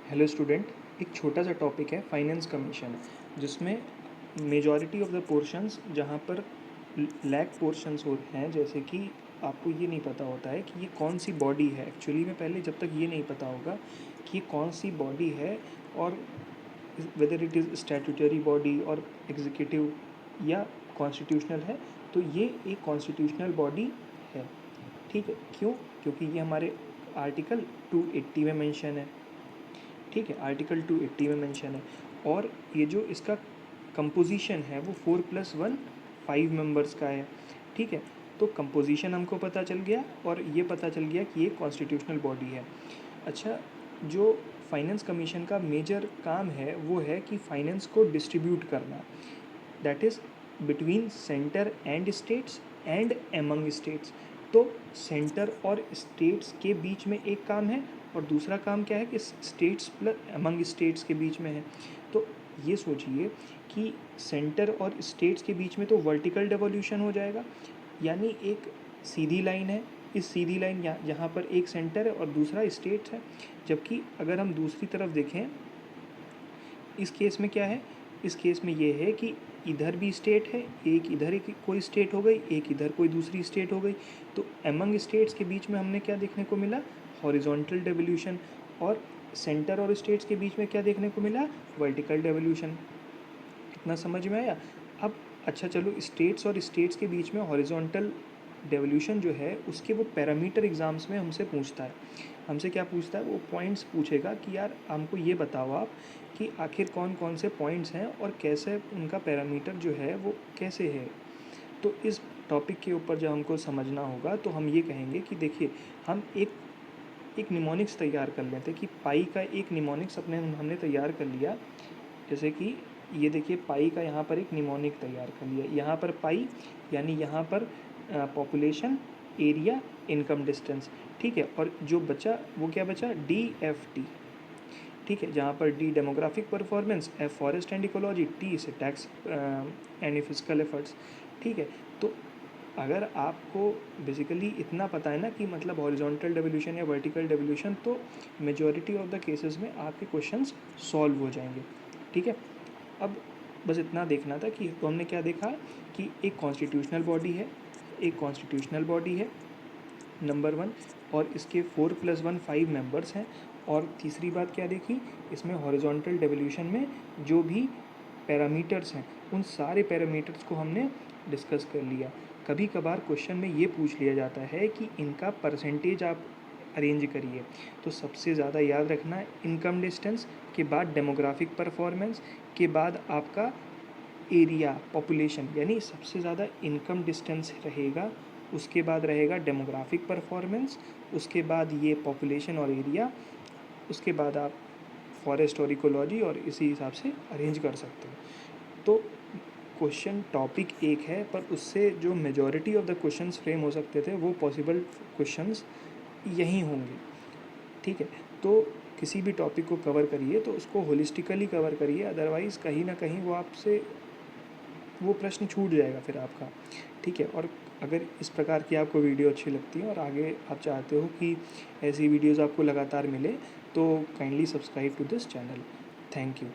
Hello student, एक छोटा सा टॉपिक है फाइनेंस कमीशन, जिसमें मेजॉरिटी ऑफ द पोर्शंस जहाँ पर लैक पोर्शंस होते हैं, जैसे कि आपको ये नहीं पता होता है कि ये कौन सी बॉडी है। एक्चुअली में पहले जब तक ये नहीं पता होगा कि ये कौन सी बॉडी है और whether it is statutory body और एग्जीक्यूटिव या कॉन्स्टिट्यूशनल है, तो ये एक कॉन्स्टिट्यूशनल बॉडी है। ठीक है, क्यों? क्योंकि ये हमारे आर्टिकल 280 में मेंशन है। ठीक है, आर्टिकल 280 में मेंशन है। और ये जो इसका कंपोजिशन है वो 4+1 5 मेंबर्स का है। ठीक है, तो कंपोजिशन हमको पता चल गया और ये पता चल गया कि ये कॉन्स्टिट्यूशनल बॉडी है। अच्छा, जो फाइनेंस कमीशन का मेजर काम है वो है कि फाइनेंस को डिस्ट्रीब्यूट करना, that is between centre and states and among states. तो सेंटर और स्टेट्स के बीच में एक काम है और दूसरा काम क्या है कि स्टेट्स प्लस एमंग स्टेट्स के बीच में है। तो ये सोचिए कि सेंटर और स्टेट्स के बीच में तो वर्टिकल डेवोल्यूशन हो जाएगा, यानी एक सीधी लाइन है, इस सीधी लाइन यहाँ पर एक सेंटर है और दूसरा स्टेट्स है। जबकि अगर हम दूसरी तरफ देखें, इस केस में क्या है, इस केस में ये है कि इधर भी स्टेट है, एक इधर एक कोई स्टेट हो गई, एक इधर कोई दूसरी स्टेट हो गई। तो एमंग स्टेट्स के बीच में हमने क्या देखने को मिला, हॉरिजॉन्टल डेवोल्यूशन। और सेंटर और स्टेट्स के बीच में क्या देखने को मिला, वर्टिकल डेवोल्यूशन। इतना समझ में आया? अब अच्छा चलो, स्टेट्स और स्टेट्स के बीच में हॉरिजॉन्टल डेवोल्यूशन जो है उसके वो पैरामीटर एग्ज़ाम्स में हमसे पूछता है। हमसे क्या पूछता है, वो पॉइंट्स पूछेगा कि यार हमको ये बताओ आप कि आखिर कौन कौन से पॉइंट्स हैं और कैसे उनका पैरामीटर जो है वो कैसे है। तो इस टॉपिक के ऊपर जब हमको समझना होगा तो हम ये कहेंगे कि देखिए, हम एक निमोनिक्स तैयार कर लेते हैं कि पाई का एक निमोनिक्स हमने तैयार कर लिया। जैसे कि ये देखिए, पाई का यहाँ पर एक निमोनिक तैयार कर लिया। यहाँ पर पाई यानी यहाँ पर पॉपुलेशन, एरिया, इनकम डिस्टेंस। ठीक है, और जो बचा वो क्या बचा, DFT। ठीक है, जहाँ पर D demographic performance, F forest and ecology, T से टैक्स एंड फिजिकल एफर्ट्स। ठीक है, तो अगर आपको बेसिकली इतना पता है ना कि मतलब हॉरिजॉन्टल डेवोल्यूशन या वर्टिकल डेवोल्यूशन, तो मेजॉरिटी ऑफ द केसेस में आपके क्वेश्चंस सॉल्व हो जाएंगे। ठीक है, अब बस इतना देखना था कि तो हमने क्या देखा कि एक कॉन्स्टिट्यूशनल बॉडी है, एक कॉन्स्टिट्यूशनल बॉडी है नंबर 1, और इसके 4+1 5 मेंबर्स हैं। और तीसरी बात क्या देखी, इसमें हॉरिजॉन्टल डेवोल्यूशन में जो भी पैरामीटर्स हैं उन सारे पैरामीटर्स को हमने डिस्कस कर लिया। कभी कभार क्वेश्चन में ये पूछ लिया जाता है कि इनका परसेंटेज आप अरेंज करिए। तो सबसे ज़्यादा याद रखना, इनकम डिस्टेंस के बाद डेमोग्राफिक परफॉर्मेंस के बाद आपका एरिया पॉपुलेशन, यानी सबसे ज़्यादा इनकम डिस्टेंस रहेगा, उसके बाद रहेगा डेमोग्राफिक परफॉर्मेंस, उसके बाद ये पॉपुलेशन और एरिया, उसके बाद आप फॉरेस्ट और इकोलॉजी, और इसी हिसाब से अरेंज कर सकते हो। तो क्वेश्चन टॉपिक एक है, पर उससे जो majority of the questions frame हो सकते थे वो पॉसिबल क्वेश्चंस यहीं होंगे। ठीक है, तो किसी भी टॉपिक को कवर करिए तो उसको होलिस्टिकली कवर करिए, अदरवाइज़ कहीं ना कहीं वो आपसे वो प्रश्न छूट जाएगा फिर आपका। ठीक है, और अगर इस प्रकार की आपको वीडियो अच्छी लगती है और आगे आप चाहते हो कि ऐसी वीडियोज़ आपको लगातार मिले, तो kindly subscribe to this channel. Thank you.